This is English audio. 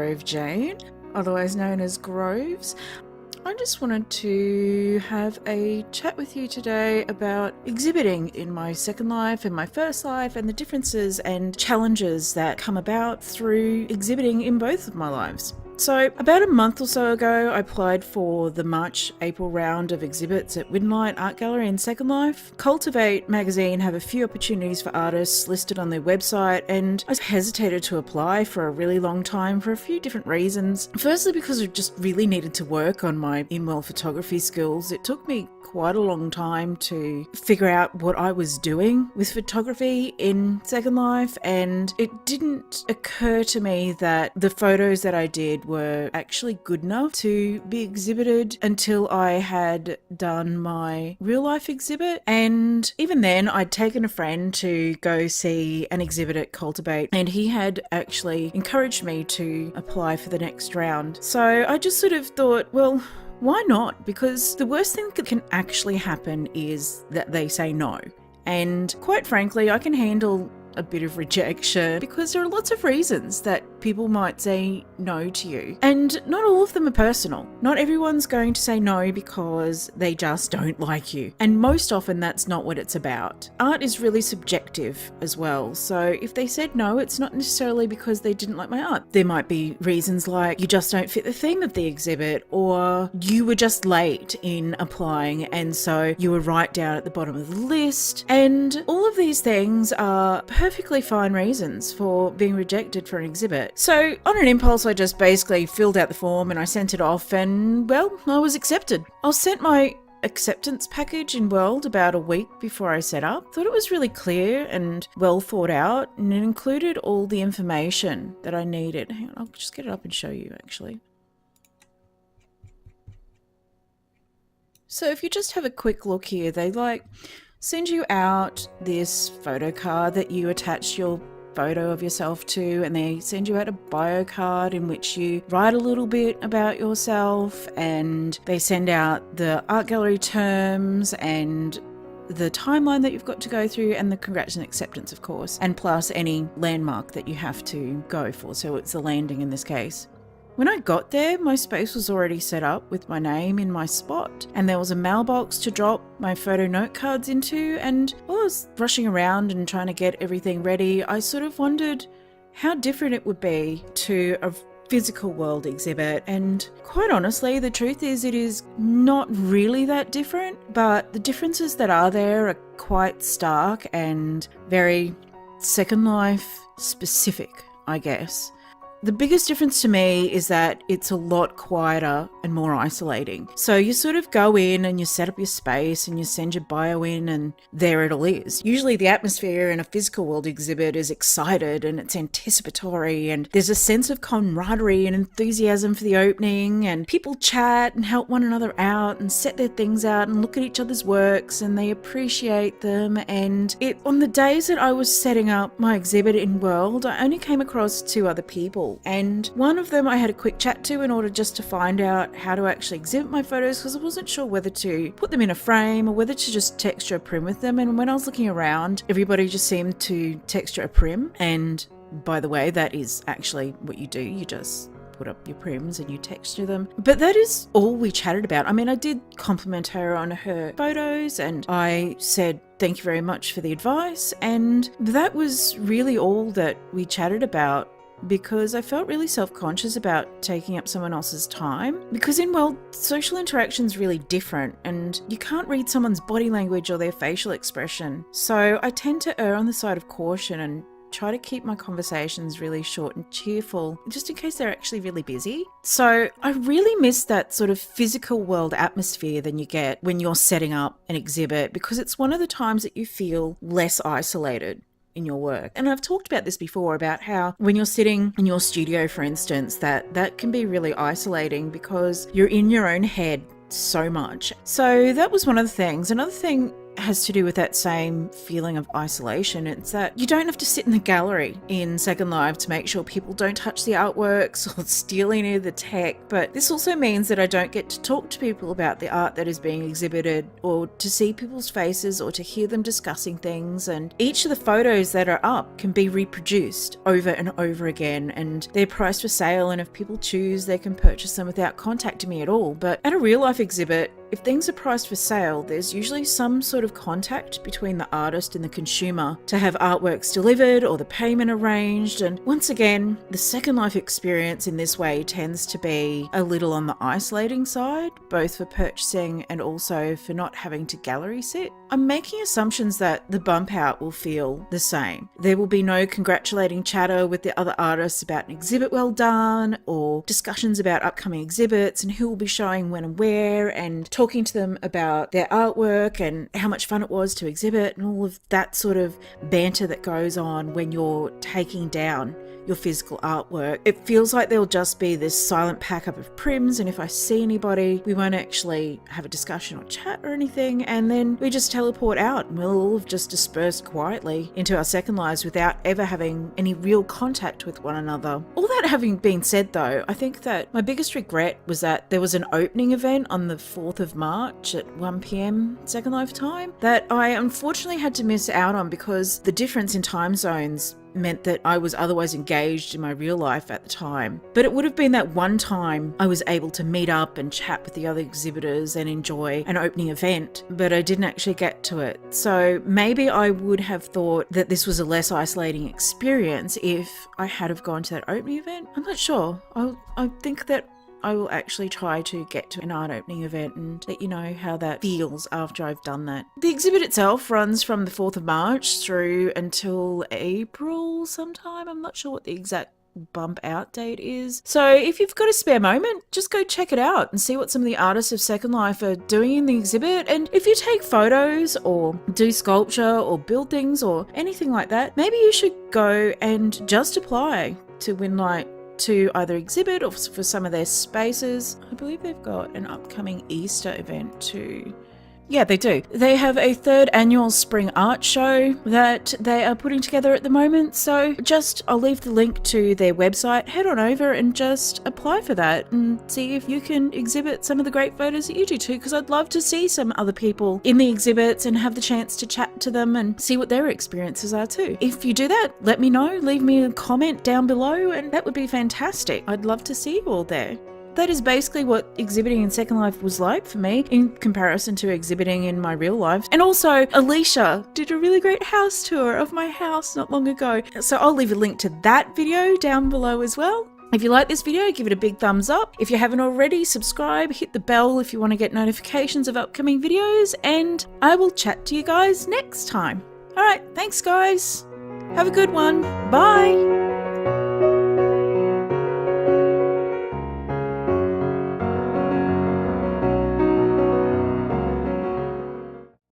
Mangrove Jane, otherwise known as Groves. I just wanted to have a chat with you today about exhibiting in my second life and my first life, and the differences and challenges that come about through exhibiting in both of my lives. So about a month or so ago, I applied for the March-April round of exhibits at Linden Art Gallery in Second Life. Cultivate magazine have a few opportunities for artists listed on their website, and I hesitated to apply for a really long time for a few different reasons. Firstly, because I just really needed to work on my inworld photography skills. It took me quite a long time to figure out what I was doing with photography in Second Life, and it didn't occur to me that the photos that I did were actually good enough to be exhibited until I had done my real life exhibit. And even then, I'd taken a friend to go see an exhibit at Cultivate, and he had actually encouraged me to apply for the next round. So I just sort of thought, well, why not? Because the worst thing that can actually happen is that they say no. And quite frankly, I can handle a bit of rejection because there are lots of reasons that people might say no to you. And not all of them are personal. Not everyone's going to say no because they just don't like you. And most often that's not what it's about. Art is really subjective as well. So if they said no, it's not necessarily because they didn't like my art. There might be reasons like you just don't fit the theme of the exhibit, or you were just late in applying and so you were right down at the bottom of the list. And all of these things are perfectly fine reasons for being rejected for an exhibit. So on an impulse, I just basically filled out the form and I sent it off, and well, I was accepted. I was sent my acceptance package in World about a week before I set up. Thought it was really clear and well thought out, and it included all the information that I needed. Hang on, I'll just get it up and show you actually. So if you just have a quick look here, they send you out this photo card that you attach your photo of yourself to, and they send you out a bio card in which you write a little bit about yourself, and they send out the art gallery terms and the timeline that you've got to go through, and the congrats and acceptance, of course, and plus any landmark that you have to go for. So it's a landing in this case. When I got there, my space was already set up with my name in my spot, and there was a mailbox to drop my photo note cards into, and while I was rushing around and trying to get everything ready, I sort of wondered how different it would be to a physical world exhibit. And quite honestly, the truth is it is not really that different, but the differences that are there are quite stark and very Second Life specific, I guess. The biggest difference to me is that it's a lot quieter and more isolating. So you sort of go in and you set up your space and you send your bio in, and there it all is. Usually the atmosphere in a physical world exhibit is excited and it's anticipatory, and there's a sense of camaraderie and enthusiasm for the opening, and people chat and help one another out and set their things out and look at each other's works and they appreciate them. And on the days that I was setting up my exhibit in World, I only came across 2 other people. And one of them I had a quick chat to in order just to find out how to actually exhibit my photos, because I wasn't sure whether to put them in a frame or whether to just texture a prim with them. And when I was looking around, everybody just seemed to texture a prim. And by the way, that is actually what you do. You just put up your prims and you texture them. But that is all we chatted about. I mean, I did compliment her on her photos, and I said thank you very much for the advice, and that was really all that we chatted about, because I felt really self-conscious about taking up someone else's time. Because in World, social interaction is really different, and you can't read someone's body language or their facial expression. So I tend to err on the side of caution and try to keep my conversations really short and cheerful, just in case they're actually really busy. So I really miss that sort of physical world atmosphere than you get when you're setting up an exhibit, because it's one of the times that you feel less isolated in your work. And I've talked about this before, about how when you're sitting in your studio, for instance, that can be really isolating because you're in your own head so much. So that was one of the things. Another thing has to do with that same feeling of isolation. It's that you don't have to sit in the gallery in Second Life to make sure people don't touch the artworks or steal any of the tech, but this also means that I don't get to talk to people about the art that is being exhibited, or to see people's faces, or to hear them discussing things. And each of the photos that are up can be reproduced over and over again, and they're priced for sale, and if people choose, they can purchase them without contacting me at all. But at a real life exhibit, if things are priced for sale, there's usually some sort of contact between the artist and the consumer to have artworks delivered or the payment arranged. And once again, the Second Life experience in this way tends to be a little on the isolating side, both for purchasing and also for not having to gallery sit. I'm making assumptions that the bump out will feel the same. There will be no congratulating chatter with the other artists about an exhibit well done, or discussions about upcoming exhibits and who will be showing when and where, and talking to them about their artwork and how much fun it was to exhibit, and all of that sort of banter that goes on when you're taking down your physical artwork. It feels like there'll just be this silent pack up of prims, and if I see anybody, we won't actually have a discussion or chat or anything, and then we just teleport out and we'll all have just dispersed quietly into our second lives without ever having any real contact with one another. All that having been said though, I think that my biggest regret was that there was an opening event on the 4th of March at 1 p.m. Second Life time that I unfortunately had to miss out on, because the difference in time zones meant that I was otherwise engaged in my real life at the time. But it would have been that one time I was able to meet up and chat with the other exhibitors and enjoy an opening event, but I didn't actually get to it. So maybe I would have thought that this was a less isolating experience if I had have gone to that opening event. I'm not sure. I think that I will actually try to get to an art opening event and let you know how that feels after I've done that. The exhibit itself runs from the 4th of March through until April sometime. I'm not sure what the exact bump out date is. So if you've got a spare moment, just go check it out and see what some of the artists of Second Life are doing in the exhibit. And if you take photos or do sculpture or build things or anything like that, maybe you should go and just apply to Winlight to either exhibit or for some of their spaces. I believe they've got an upcoming Easter event too. Yeah, they do. They have a 3rd annual spring art show that they are putting together at the moment. So I'll leave the link to their website. Head on over and just apply for that and see if you can exhibit some of the great photos that you do too, because I'd love to see some other people in the exhibits and have the chance to chat to them and see what their experiences are too. If you do that, let me know. Leave me a comment down below and that would be fantastic. I'd love to see you all there. That is basically what exhibiting in Second Life was like for me in comparison to exhibiting in my real life. And also, Alicia did a really great house tour of my house not long ago. So I'll leave a link to that video down below as well. If you like this video, give it a big thumbs up. If you haven't already, subscribe, hit the bell if you want to get notifications of upcoming videos, and I will chat to you guys next time. All right, thanks guys. Have a good one. Bye.